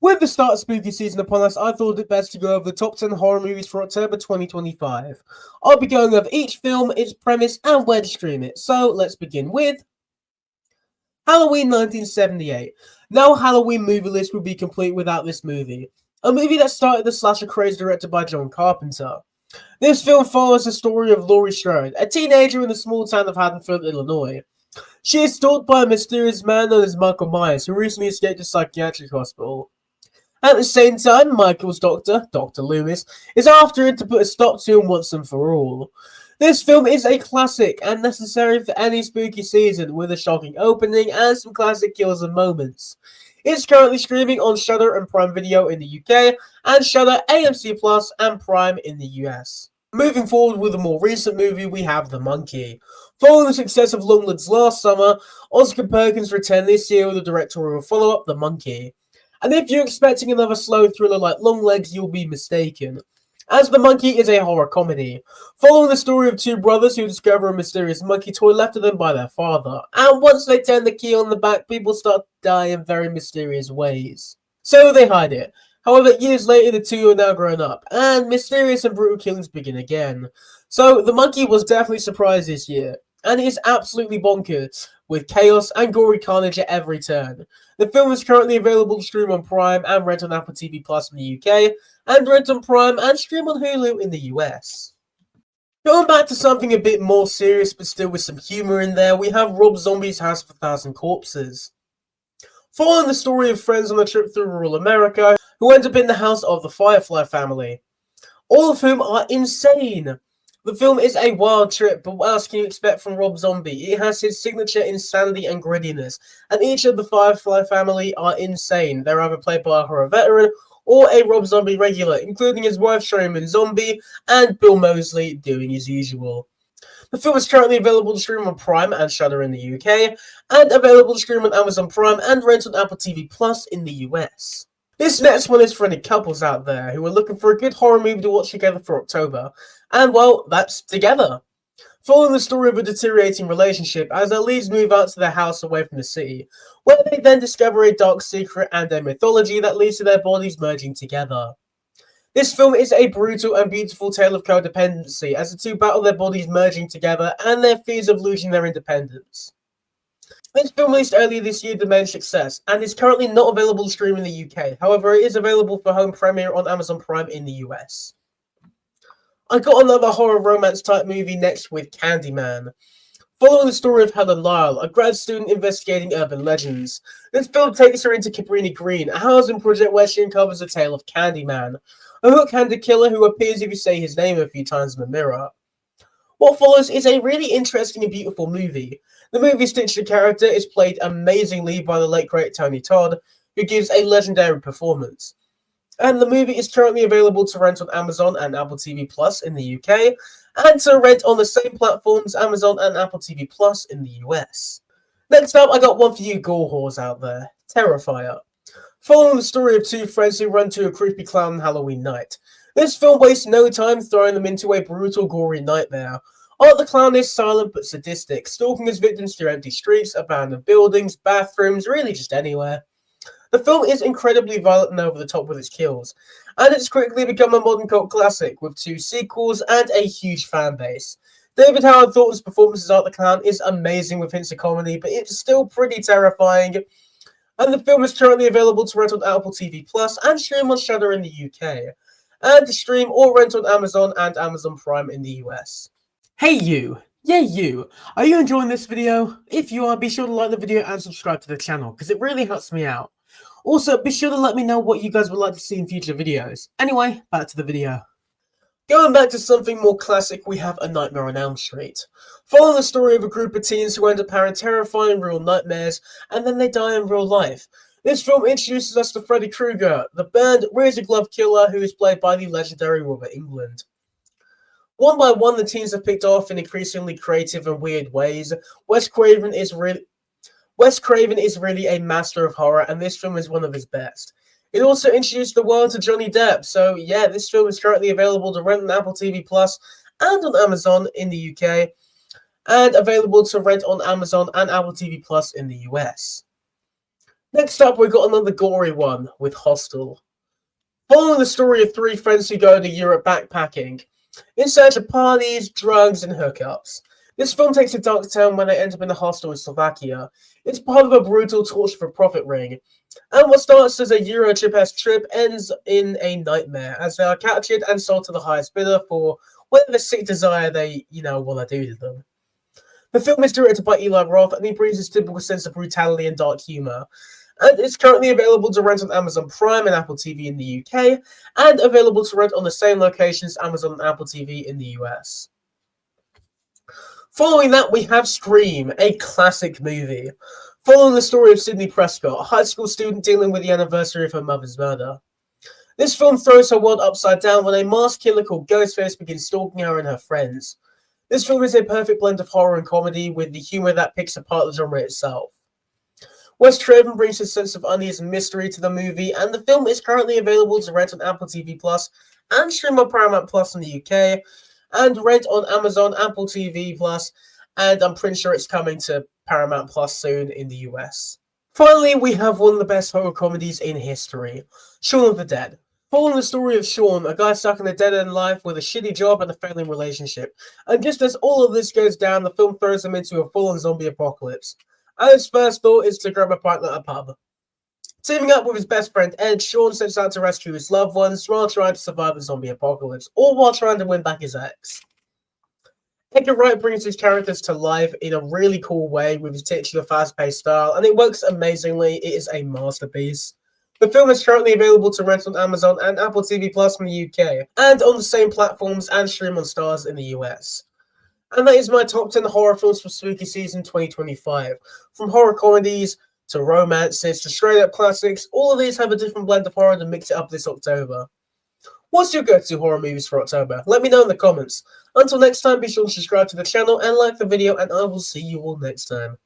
With the start of spooky season upon us, I thought it best to go over the top 10 horror movies for October 2025. I'll be going over each film, its premise, and where to stream it. So let's begin with Halloween 1978. No Halloween movie list would be complete without this movie. A movie that started the slasher craze directed by John Carpenter. This film follows the story of Laurie Strode, a teenager in the small town of Haddonfield, Illinois. She is stalked by a mysterious man known as Michael Myers, who recently escaped a psychiatric hospital. At the same time, Michael's doctor, Dr. Loomis, is after him to put a stop to him once and for all. This film is a classic and necessary for any spooky season, with a shocking opening and some classic kills and moments. It's currently streaming on Shudder and Prime Video in the UK, and Shudder, AMC Plus, and Prime in the US. Moving forward with a more recent movie, we have The Monkey. Following the success of Longlegs last summer, Oscar Perkins returned this year with a directorial follow-up, The Monkey. And if you're expecting another slow thriller like Longlegs, you'll be mistaken, as The Monkey is a horror comedy, following the story of two brothers who discover a mysterious monkey toy left to them by their father, and once they turn the key on the back, people start to die in very mysterious ways. So they hide it. However, years later, the two are now grown up, and mysterious and brutal killings begin again. So The Monkey was definitely surprised this year, and it is absolutely bonkers, with chaos and gory carnage at every turn. The film is currently available to stream on Prime and rent on Apple TV Plus in the UK, and rent on Prime and stream on Hulu in the US. Going back to something a bit more serious but still with some humour in there, we have Rob Zombie's House of a Thousand Corpses. Following the story of friends on a trip through rural America who end up in the house of the Firefly family, all of whom are insane. The film is a wild trip, but what else can you expect from Rob Zombie? It has his signature insanity and grittiness, and each of the Firefly family are insane. They're either played by a horror veteran or a Rob Zombie regular, including his wife Sherman Zombie and Bill Moseley doing his usual. The film is currently available to stream on Prime and Shudder in the UK, and available to stream on Amazon Prime and rent on Apple TV Plus in the US. This next one is for any couples out there who are looking for a good horror movie to watch together for October. And well, that's Together. Following the story of a deteriorating relationship as their leads move out to their house away from the city, where they then discover a dark secret and a mythology that leads to their bodies merging together. This film is a brutal and beautiful tale of codependency as the two battle their bodies merging together and their fears of losing their independence. This film released earlier this year to major success, and is currently not available to stream in the UK. However, it is available for home premiere on Amazon Prime in the US. I got another horror romance type movie next with Candyman. Following the story of Helen Lyle, a grad student investigating urban legends, this film takes her into Cabrini Green, a housing project where she uncovers the tale of Candyman, a hook-handed killer who appears if you say his name a few times in the mirror. What follows is a really interesting and beautiful movie. The movie's titular character is played amazingly by the late great Tony Todd, who gives a legendary performance. And the movie is currently available to rent on Amazon and Apple TV Plus in the UK, and to rent on the same platforms, Amazon and Apple TV Plus in the US. Next up, I got one for you gore whores out there, Terrifier. Following the story of two friends who run to a creepy clown on Halloween night, this film wastes no time throwing them into a brutal, gory nightmare. Art the Clown is silent but sadistic, stalking his victims through empty streets, abandoned buildings, bathrooms, really just anywhere. The film is incredibly violent and over the top with its kills, and it's quickly become a modern cult classic with 2 sequels and a huge fan base. David Howard Thornton's performance as Art the Clown is amazing with hints of comedy, but it's still pretty terrifying. And the film is currently available to rent on Apple TV Plus and stream on Shudder in the UK, and to stream or rent on Amazon and Amazon Prime in the US. Hey you! Yeah you! Are you enjoying this video? If you are, be sure to like the video and subscribe to the channel, because it really helps me out. Also, be sure to let me know what you guys would like to see in future videos. Anyway, back to the video. Going back to something more classic, we have A Nightmare on Elm Street. Following the story of a group of teens who end up having terrifying real nightmares, and then they die in real life. This film introduces us to Freddy Krueger, the burned razor-glove killer who is played by the legendary Robert Englund. One by one, the teens are picked off in increasingly creative and weird ways. Wes Craven is really a master of horror, and this film is one of his best. It also introduced the world to Johnny Depp, so yeah, this film is currently available to rent on Apple TV Plus and on Amazon in the UK, and available to rent on Amazon and Apple TV Plus in the US. Next up, we got another gory one with Hostel. Following the story of three friends who go to Europe backpacking in search of parties, drugs, and hookups. This film takes a dark turn when they end up in a hostel in Slovakia. It's part of a brutal torture for profit ring, and what starts as a Eurotrip-esque trip ends in a nightmare as they are captured and sold to the highest bidder for whatever sick desire they, want to do to them. The film is directed by Eli Roth, and he brings his typical sense of brutality and dark humor. And it's currently available to rent on Amazon Prime and Apple TV in the UK, and available to rent on the same locations Amazon and Apple TV in the US. Following that, we have Scream, a classic movie. Following the story of Sydney Prescott, a high school student dealing with the anniversary of her mother's murder. This film throws her world upside down when a masked killer called Ghostface begins stalking her and her friends. This film is a perfect blend of horror and comedy with the humor that picks apart the genre itself. Wes Craven brings his sense of unease and mystery to the movie, and the film is currently available to rent on Apple TV Plus and stream on Paramount Plus in the UK, and rent on Amazon, Apple TV Plus, and I'm pretty sure it's coming to Paramount Plus soon in the US. Finally, we have one of the best horror comedies in history, Shaun of the Dead. Following the story of Shaun, a guy stuck in a dead-end life with a shitty job and a failing relationship. And just as all of this goes down, the film throws him into a full-on zombie apocalypse. And his first thought is to grab a pint at a pub. Teaming up with his best friend Ed, Shaun sets out to rescue his loved ones while trying to survive the zombie apocalypse, all while trying to win back his ex. Edgar Wright brings his characters to life in a really cool way with his titular fast-paced style, and it works amazingly. It is a masterpiece. The film is currently available to rent on Amazon and Apple TV Plus in the UK, and on the same platforms and stream on Stars in the US. And that is my top 10 horror films for spooky season 2025. From horror comedies to romances to straight-up classics, all of these have a different blend of horror to mix it up this October. What's your go-to horror movies for October? Let me know in the comments. Until next time, be sure to subscribe to the channel and like the video, and I will see you all next time.